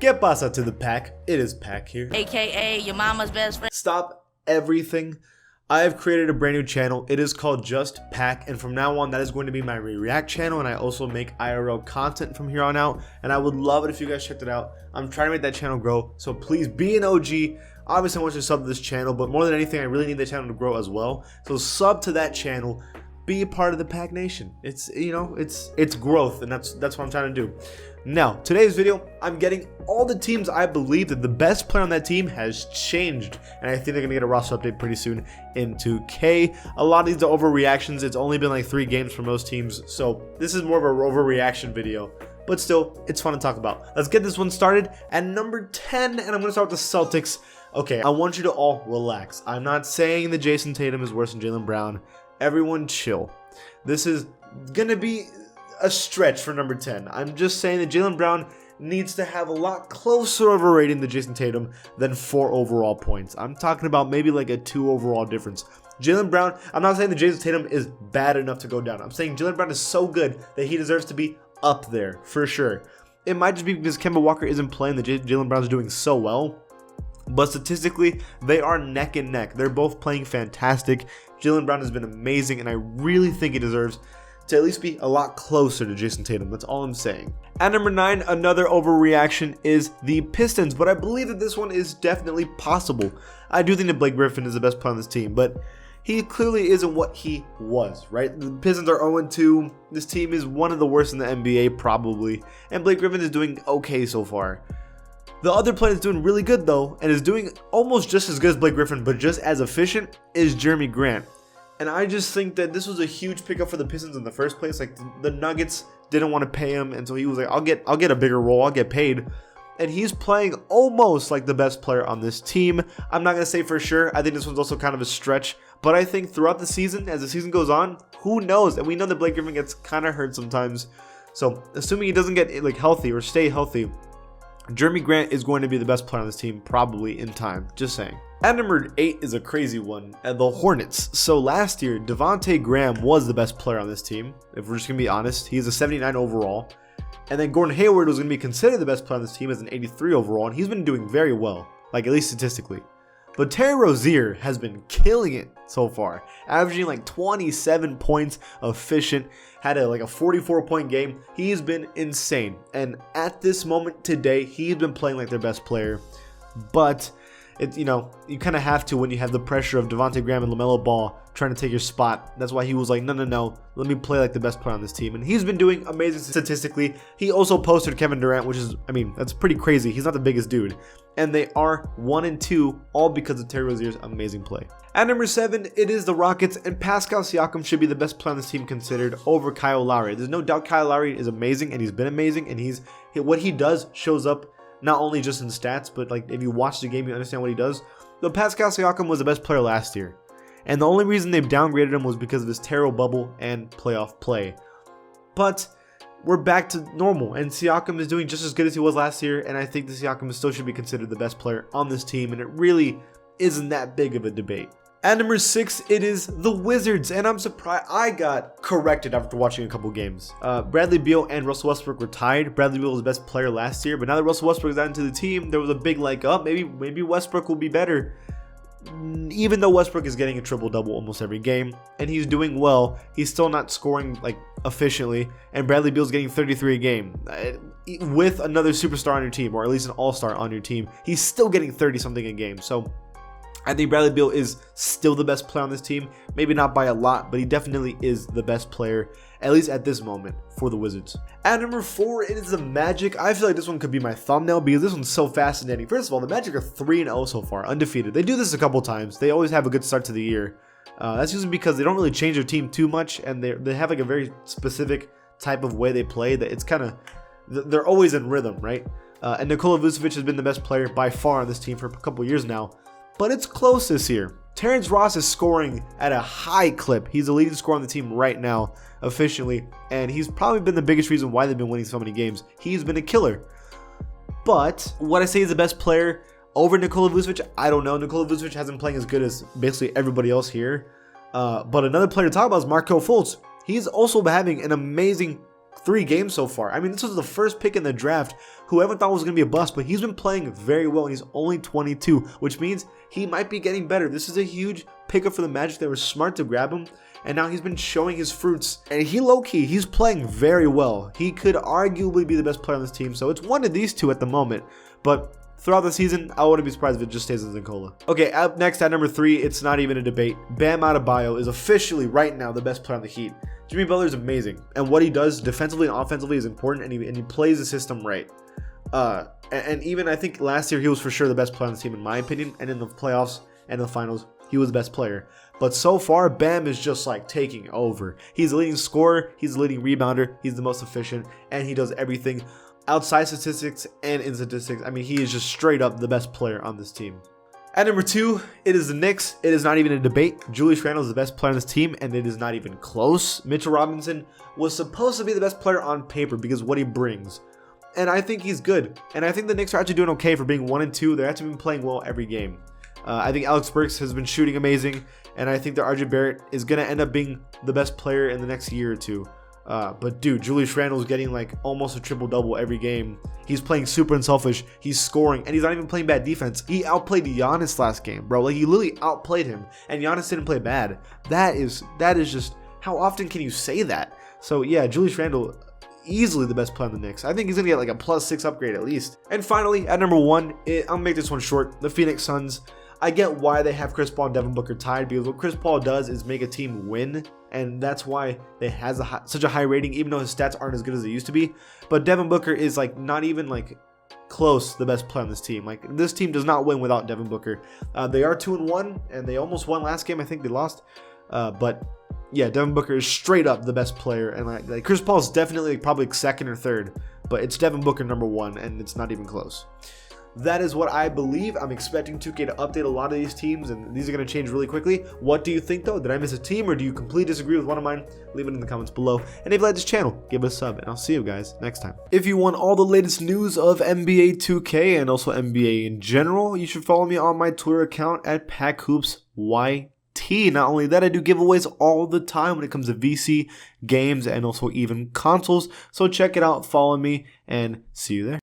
¿Qué pasa to the pack? It is Pack here. AKA your mama's best friend. Stop everything. I have created a brand new channel. It is called Just Pack, and from now on that is going to be my react channel, and I also make IRL content from here on out, and I would love it if you guys checked it out. I'm trying to make that channel grow, so please be an OG. Obviously I want you to sub to this channel, but more than anything I really need the channel to grow as well. So sub to that channel, be a part of the Pack Nation. It's, you know, it's growth, and that's what I'm trying to do. Now, today's video, I'm getting all the teams I believe that the best player on that team has changed, and I think they're going to get a roster update pretty soon in 2K. A lot of these are overreactions. It's only been like 3 games for most teams, so this is more of an overreaction video, but still, it's fun to talk about. Let's get this one started at number 10, and I'm going to start with the Celtics. Okay, I want you to all relax. I'm not saying that Jason Tatum is worse than Jaylen Brown. Everyone chill. This is going to be a stretch for number 10. I'm just saying that Jaylen Brown needs to have a lot closer of a rating than Jason Tatum than 4 overall points. I'm talking about maybe like a 2 overall difference. Jaylen Brown, I'm not saying that Jason Tatum is bad enough to go down. I'm saying Jaylen Brown is so good that he deserves to be up there for sure. It might just be because Kemba Walker isn't playing that Jaylen Brown's doing so well. But statistically, they are neck and neck. They're both playing fantastic. Jaylen Brown has been amazing, and I really think he deserves to at least be a lot closer to Jason Tatum. That's all I'm saying. At number 9, another overreaction is the Pistons, but I believe that this one is definitely possible. I do think that Blake Griffin is the best player on this team, but he clearly isn't what he was, right? The Pistons are 0-2. This team is one of the worst in the NBA, probably, and Blake Griffin is doing okay so far. The other player that's doing really good, though, and is doing almost just as good as Blake Griffin, but just as efficient, is Jeremy Grant. And I just think that this was a huge pickup for the Pistons in the first place. Like, the Nuggets didn't want to pay him, and so he was like, I'll get a bigger role, I'll get paid. And he's playing almost like the best player on this team. I'm not going to say for sure. I think this one's also kind of a stretch. But I think throughout the season, as the season goes on, who knows? And we know that Blake Griffin gets kind of hurt sometimes. So, assuming he doesn't get like healthy or stay healthy, Jeremy Grant is going to be the best player on this team probably in time. Just saying. At number 8 is a crazy one, the Hornets. So last year, Devontae Graham was the best player on this team. If we're just going to be honest, he's a 79 overall. And then Gordon Hayward was going to be considered the best player on this team as an 83 overall, and he's been doing very well, like at least statistically. But Terry Rozier has been killing it so far, averaging like 27 points, efficient, had like a 44-point game. He's been insane. And at this moment today, he's been playing like their best player. But you know, you kind of have to when you have the pressure of Devontae Graham and LaMelo Ball trying to take your spot. That's why he was like, no, let me play like the best player on this team. And he's been doing amazing statistically. He also posted Kevin Durant, which is, I mean, that's pretty crazy. He's not the biggest dude. And they are 1-2, all because of Terry Rozier's amazing play. At number 7, it is the Rockets, and Pascal Siakam should be the best player on this team considered over Kyle Lowry. There's no doubt Kyle Lowry is amazing, and he's been amazing, and what he does shows up not only just in stats, but like if you watch the game, you understand what he does. But Pascal Siakam was the best player last year, and the only reason they've downgraded him was because of his terrible bubble and playoff play. But we're back to normal, and Siakam is doing just as good as he was last year, and I think that Siakam still should be considered the best player on this team, and it really isn't that big of a debate. At number 6, it is the Wizards, and I'm surprised I got corrected after watching a couple games. Bradley Beal and Russell Westbrook were tied. Bradley Beal was the best player last year, but now that Russell Westbrook is out into the team, there was a big like, oh, maybe Westbrook will be better. Even though Westbrook is getting a triple-double almost every game, and he's doing well, he's still not scoring like efficiently, and Bradley Beal's getting 33 a game. With another superstar on your team, or at least an all-star on your team, he's still getting 30-something a game. So I think Bradley Beal is still the best player on this team. Maybe not by a lot, but he definitely is the best player, at least at this moment, for the Wizards. At number 4, it is the Magic. I feel like this one could be my thumbnail because this one's so fascinating. First of all, the Magic are 3-0 so far, undefeated. They do this a couple times. They always have a good start to the year. That's usually because they don't really change their team too much, and they have like a very specific type of way they play that it's kind of, they're always in rhythm, right? And Nikola Vucevic has been the best player by far on this team for a couple years now. But it's close this year. Terrence Ross is scoring at a high clip. He's the leading scorer on the team right now, efficiently, and he's probably been the biggest reason why they've been winning so many games. He's been a killer. But what I say is the best player over Nikola Vucevic, I don't know. Nikola Vucevic hasn't been playing as good as basically everybody else here. But another player to talk about is Markelle Fultz. He's also having an amazing 3 games so far. I mean, this was the first pick in the draft who everyone thought was going to be a bust, but he's been playing very well, and he's only 22, which means he might be getting better. This is a huge pickup for the Magic. They were smart to grab him, and now he's been showing his fruits, and he's playing very well. He could arguably be the best player on this team, so it's one of these two at the moment, but throughout the season, I wouldn't be surprised if it just stays as Nikola. Okay, up next at number 3, it's not even a debate. Bam Adebayo is officially right now the best player on the Heat. Jimmy Butler is amazing, and what he does defensively and offensively is important, and he plays the system right. And even I think last year he was for sure the best player on the team in my opinion, and in the playoffs and the finals, he was the best player. But so far, Bam is just like taking over. He's the leading scorer, he's the leading rebounder, he's the most efficient, and he does everything outside statistics and in statistics. I mean, he is just straight up the best player on this team. At number 2, it is the Knicks. It is not even a debate. Julius Randle is the best player on this team, and it is not even close. Mitchell Robinson was supposed to be the best player on paper because of what he brings. And I think he's good. And I think the Knicks are actually doing okay for being 1-2. They're actually been playing well every game. I think Alex Burks has been shooting amazing, and I think that RJ Barrett is going to end up being the best player in the next year or two. But dude, Julius Randle is getting like almost a triple-double every game. He's playing super unselfish. He's scoring, and he's not even playing bad defense. He outplayed Giannis last game, bro. Like, he literally outplayed him, and Giannis didn't play bad. That is just, how often can you say that? So yeah, Julius Randle, easily the best player on the Knicks. I think he's gonna get like a +6 upgrade at least. And finally, at number 1, I'll make this one short. The Phoenix Suns. I get why they have Chris Paul and Devin Booker tied, because what Chris Paul does is make a team win, and that's why they has such a high rating, even though his stats aren't as good as they used to be. But Devin Booker is like not even like close the best player on this team. Like, this team does not win without Devin Booker. They are 2-1, and they almost won last game. I think they lost, but yeah, Devin Booker is straight up the best player, and like Chris Paul is definitely probably second or third, but it's Devin Booker number 1, and it's not even close. That is what I believe. I'm expecting 2K to update a lot of these teams, and these are going to change really quickly. What do you think, though? Did I miss a team, or do you completely disagree with one of mine? Leave it in the comments below. And if you like this channel, give it a sub, and I'll see you guys next time. If you want all the latest news of NBA 2K and also NBA in general, you should follow me on my Twitter account at PackHoopsYT. Not only that, I do giveaways all the time when it comes to VC, games, and also even consoles. So check it out, follow me, and see you there.